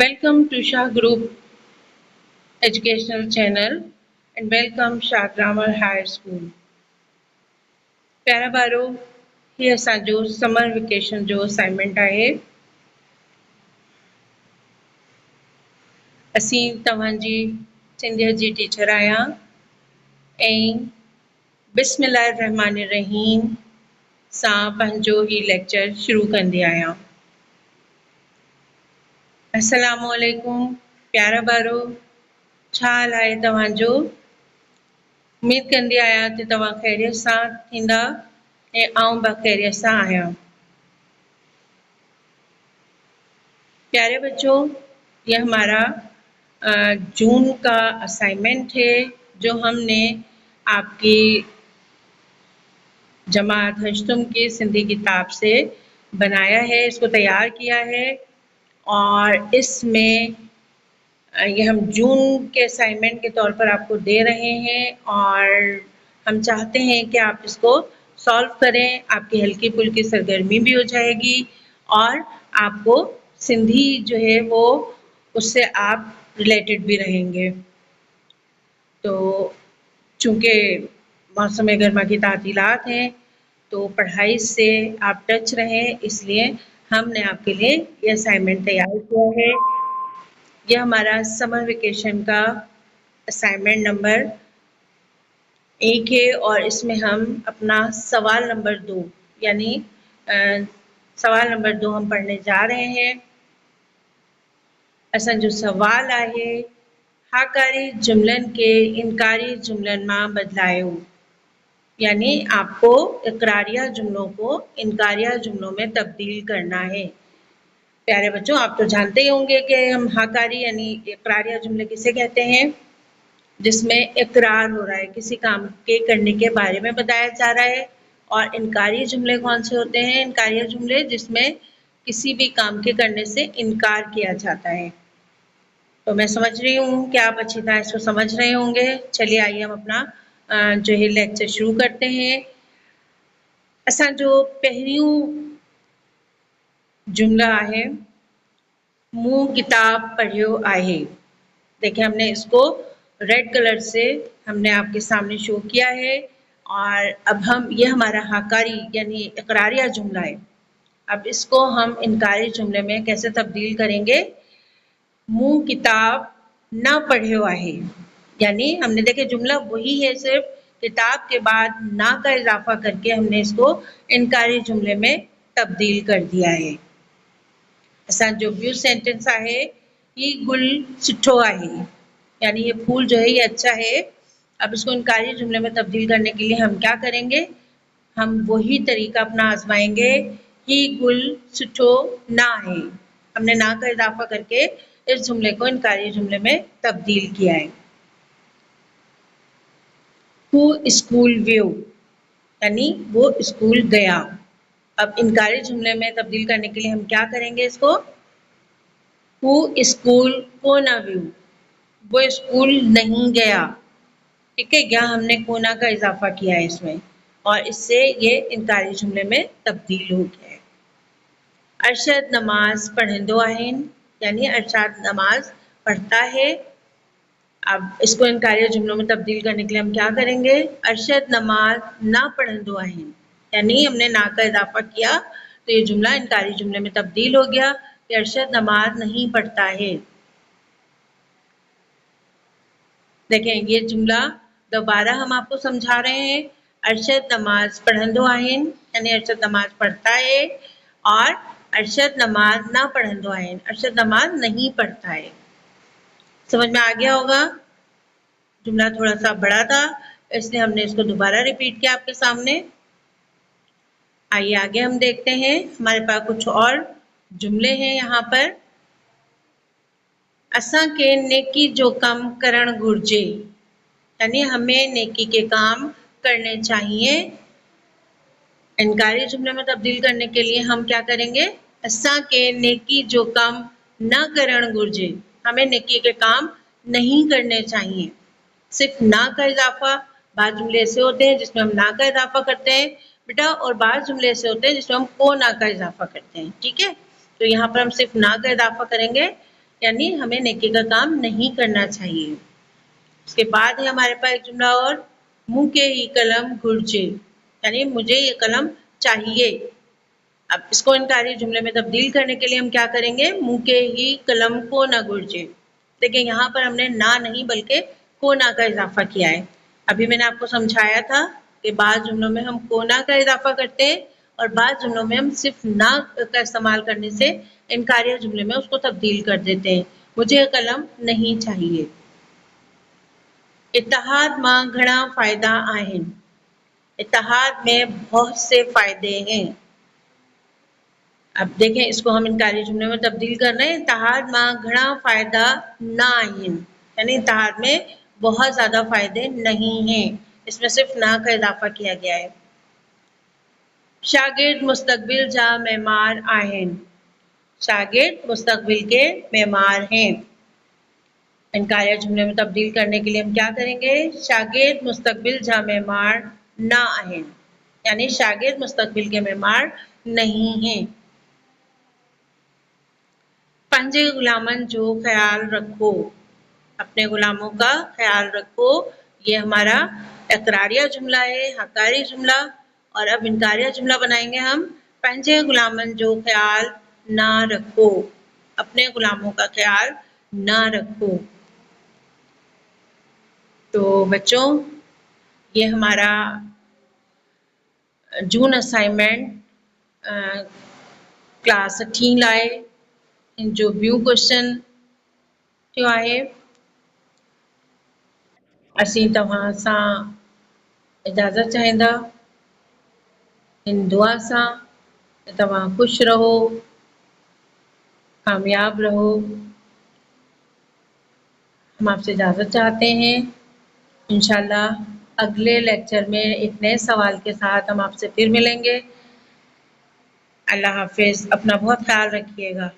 Welcome to Shah Group Educational Channel and welcome Shah Grammar High School. प्यारा ॿारो, हीअ असांजो summer vacation जो assignment आहे। असीं तव्हांजी सिंधीअ जी टीचर आहियां ऐं बिस्मिल्लाहिर्रहमानिर्रहीम सां पंहिंजो ही लेक्चर शुरू कंदी आहियां। अस्सलामु अलैकुम प्यारा ॿारो, छा हाल आहे तव्हांजो? उम्मीद कंदी आहियां त तव्हां ख़ैरियत सां थींदा ऐं आउं बि ख़ैरियत सां आहियां। प्यारे बच्चों, ये हमारा जून का असाइनमेंट है जो हमने आपकी जमात हश्तुम की सिंधी किताब से बनाया है, इसको तैयार किया है और इसमें ये हम जून के असाइनमेंट के तौर पर आपको दे रहे हैं और हम चाहते हैं कि आप इसको सॉल्व करें। आपकी हल्की फुल्की सरगर्मी भी हो जाएगी और आपको सिंधी जो है वो उससे आप रिलेटेड भी रहेंगे। तो चूँकि मौसम गर्मा की तातीलात हैं तो पढ़ाई से आप टच रहें, इसलिए हमने आपके लिए ये असाइनमेंट तैयार किया है। यह हमारा समर वेकेशन का असाइनमेंट नंबर 1 है और इसमें हम अपना सवाल नंबर 2 यानी सवाल नंबर 2 हम पढ़ने जा रहे हैं। असांजो सवाल आहे, हाकारी जुमलन के इनकारी जुमलन में बदलायो। यानी आपको इकरारिया जुमलों को इनकारिया जुमलों में तब्दील करना है। प्यारे बच्चों, आप तो जानते ही होंगे कि हम हाकारी यानी इकरारिया जुमले किसे कहते हैं, जिसमें इकरार हो रहा है, किसी काम के करने के बारे में बताया जा रहा है। और इनकारी जुमले कौन से होते हैं? इनकारिया जुमले जिसमें किसी भी काम के करने से इनकार किया जाता है। तो मैं समझ रही हूँ कि आप अच्छी तरह इसको समझ रहे होंगे। चलिए आइए हम अपना जो है लेक्चर शुरू करते हैं। असां जो पहिरियों जुमला है, मूं किताब पढ़ियो आहे। देखिए, हमने इसको रेड कलर से हमने आपके सामने शो किया है और अब हम ये हमारा हाकारी यानी इकरारिया जुमला है। अब इसको हम इनकारी जुमले में कैसे तब्दील करेंगे? मूं किताब ना पढ़ियो आहे, यानी हमने देखे जुमला वही है, सिर्फ किताब के बाद ना का इजाफा करके हमने इसको इनकारी जुमले में तब्दील कर दिया है। असां जो ॿियो सेंटेंस आहे, ही गुल सुठो आहे, यानी ये फूल जो है ये अच्छा है। अब इसको इनकारी जुमले में तब्दील करने के लिए हम क्या करेंगे? हम वही तरीका अपना आजमाएंगे, ही गुल सुठो ना है। हमने ना का इजाफा करके इस जुमले को इनकारी जुमले में तब्दील किया है। हु स्कूल व्यू, यानी वो स्कूल गया। अब इनकारी जुमले में तब्दील करने के लिए हम क्या करेंगे इसको? हु स्कूल को ना व्यू, वो स्कूल नहीं गया। ठीक है, यहाँ हमने कोना का इजाफा किया है इसमें और इससे ये इनकारी जुमले में तब्दील हो गया है। अरशद नमाज पढ़ंदो आहिन, यानी अरशद नमाज पढ़ता है। अब इसको इनकारी जुमलों में तब्दील करने के लिए हम क्या करेंगे? अरशद नमाज ना पढ़ंदो आहिन, यानी हमने ना का इजाफा किया तो ये जुमला इनकारी जुमले में तब्दील हो गया कि अरशद नमाज नहीं पढ़ता है। देखें, ये जुमला दोबारा हम आपको समझा रहे हैं। अरशद नमाज पढ़ंदो आहिन, यानी अरशद नमाज पढ़ता है, और अरशद नमाज ना पढ़ंदो आहिन, अरशद नमाज नहीं पढ़ता है। समझ में आ गया होगा? जुमला थोड़ा सा बड़ा था, इसलिए हमने इसको दोबारा रिपीट किया आपके सामने। आइए आगे हम देखते हैं, हमारे पास कुछ और जुमले हैं यहाँ पर। असां के नेकी जो कम करण घुर्जे, यानी हमें नेकी के काम करने चाहिए। इनकारी जुमले में तब्दील करने के लिए हम क्या करेंगे? असां के नेकी जो कम न करण घुर्जे, हमें नेकी के काम नहीं करने चाहिए। सिर्फ ना का इजाफा, बाद जुमले ऐसे होते हैं जिसमें हम ना का इजाफा करते हैं बेटा, और बाद जुमले ऐसे होते हैं जिसमें हम को ना का इजाफा करते हैं। ठीक है, तो यहाँ पर हम सिर्फ ना का इजाफा करेंगे, यानी हमें नेकी का काम नहीं करना चाहिए। उसके बाद है हमारे पास एक जुमला और, मुँह के ही कलम घुर्जे, यानी मुझे ये कलम चाहिए। अब इसको इनकारी जुमले में तब्दील करने के लिए हम क्या करेंगे, मुँह के ही कलम को ना घुर्जे। देखिए यहाँ पर हमने ना नहीं बल्कि को ना का इजाफा किया है। अभी मैंने आपको समझाया था कि बाद जुमलों में हम को ना का इजाफा करते हैं और बाद जुमलों में हम सिर्फ ना का इस्तेमाल करने से इनकारिया जुमले में उसको तब्दील कर देते हैं। मुझे कलम नहीं चाहिए। इत्तेहाद मां घणा फ़ाइदा आहिनि। इत्तेहाद में बहुत से फ़ायदे हैं। अब देखें इसको हम इनकारी जुमले में तब्दील कर रहे हैं। इत्तेहाद मां घणा फ़ायदा ना आहिनि, यानी इत्तेहाद में बहुत ज़्यादा फ़ायदे नहीं हैं। इसमें सिर्फ ना का इजाफा किया गया है। शागिर्द मुस्तकबिल जा मेमार आहिनि। शागिर्द मुस्तकबिल के मेमार हैं। इनकारिया जुमले में तब्दील करने के लिए हम क्या करेंगे, शागिर्द मुस्तकबिल जा मेमार ना आहिनि, यानी शागिर्द मुस्तकबिल के मेमार नहीं हैं। पंहिंजे गुलामन जो ख्याल रखो। अपने गुलामों का ख्याल रखो। ये हमारा इकरारिया जुमला है, हकारी जुमला। और अब इनकारिया जुमला बनाएंगे हम, पंहिंजे गुलामन जो ख्याल ना रखो। अपने गुलामों का ख्याल ना रखो। तो बच्चों, ये हमारा जून असाइनमेंट क्लास 18 लाइ जो ॿियूं क्वेश्चन थियो आहे। असीं तव्हां सां इजाज़त चाहींदा इन दुआ सां कि तव्हां ख़ुशि रहो, कामयाब रहो। हम आपसे इजाज़त चाहते हैं। इंशाल्लाह अगले लेक्चर में एक नए सवाल के साथ हम आपसे फिर मिलेंगे। अल्लाह हाफिज़। अपना बहुत ख्याल रखिएगा।